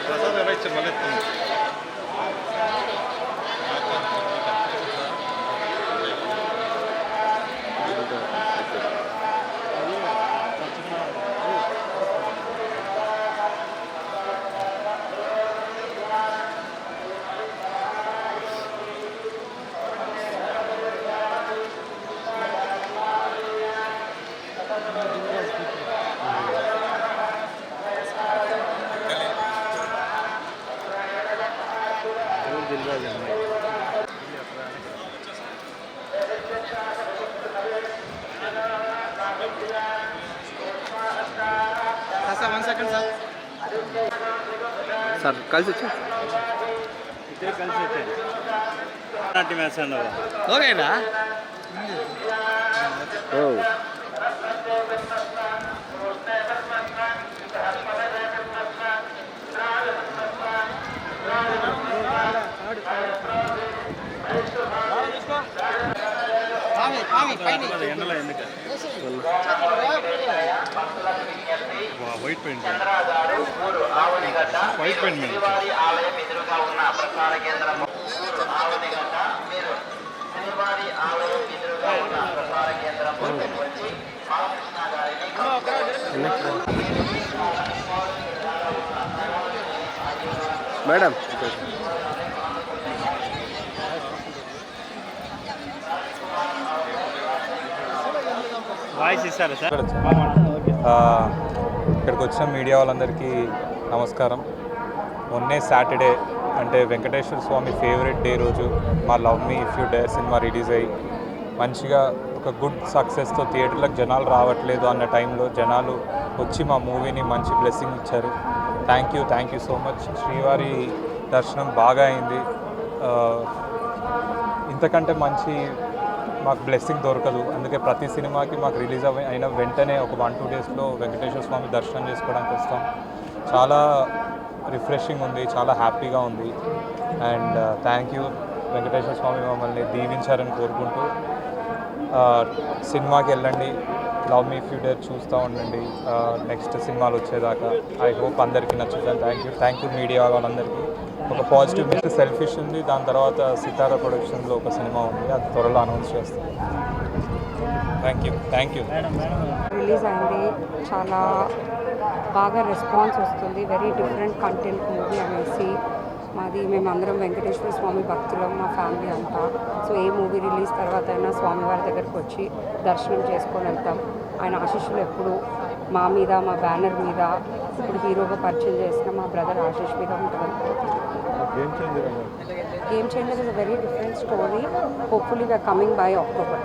ప్రసాద్ ఎలా ఇచ్చారు మళ్ళీ సార్ కలిసి వచ్చా ఇద్దరు కలిసి వచ్చాను నాటి మ్యాచ్ అన్నారు ఓకేనా ఓ ఎండలో ఎందుకు వైట్ పెయింట్ వైట్ పెయింట్ మీద మేడం వాయిస్ ఇస్తారా సార్? ఇక్కడికి వచ్చిన మీడియా వాళ్ళందరికీ నమస్కారం. మొన్నే సాటర్డే అంటే వెంకటేశ్వర స్వామి ఫేవరెట్ డే రోజు మా love me if you dare cinema release అయ్యి మంచిగా ఒక గుడ్ సక్సెస్తో థియేటర్లకు జనాలు రావట్లేదు అన్న టైంలో జనాలు వచ్చి మా మూవీని మంచి బ్లెస్సింగ్ ఇచ్చారు. Thank you so much. శ్రీవారి దర్శనం బాగా అయింది. ఇంతకంటే మంచి మాకు బ్లెస్సింగ్ దొరకదు. అందుకే ప్రతి సినిమాకి మాకు రిలీజ్ అయిన వెంటనే ఒక 1-2 డేస్లో వెంకటేశ్వర స్వామి దర్శనం చేసుకోవడానికి వస్తాం. చాలా రిఫ్రెషింగ్ ఉంది, చాలా హ్యాపీగా ఉంది. అండ్ థ్యాంక్ యూ వెంకటేశ్వర స్వామి మమ్మల్ని దీవించారని కోరుకుంటూ సినిమాకి వెళ్ళండి, love me if you dare చూస్తూ ఉండండి నెక్స్ట్ సినిమాలు వచ్చేదాకా. ఐ హోప్ అందరికీ నచ్చుతుంది. థ్యాంక్ యూ మీడియా వాళ్ళందరికీ. ఒక పాజిటివ్ మీకు సెల్ఫిష్ ఉంది, దాని తర్వాత సితారా ప్రొడక్షన్లో ఒక సినిమా ఉంది, అది త్వరలో అనౌన్స్ చేస్తాం. Thank you. రిలీజ్ అయింది, చాలా బాగా రెస్పాన్స్ వస్తుంది. వెరీ డిఫరెంట్ కంటెంట్ మూవీ అనేసి. మేమందరం వెంకటేశ్వర స్వామి భక్తులం, మా ఫ్యామిలీ అంతా. సో ఏ మూవీ రిలీజ్ తర్వాత అయినా స్వామివారి దగ్గరికి వచ్చి దర్శనం చేసుకొని వెళ్తాం. ఆయన ఆశీస్సులు ఎప్పుడు మా మీద, మా బ్యానర్ మీద, ఇప్పుడు హీరోగా పరిచయం చేసిన మా బ్రదర్ ఆశీష్ మీద ఉంటుంది. Game changer is a very different story. Hopefully we're coming by October.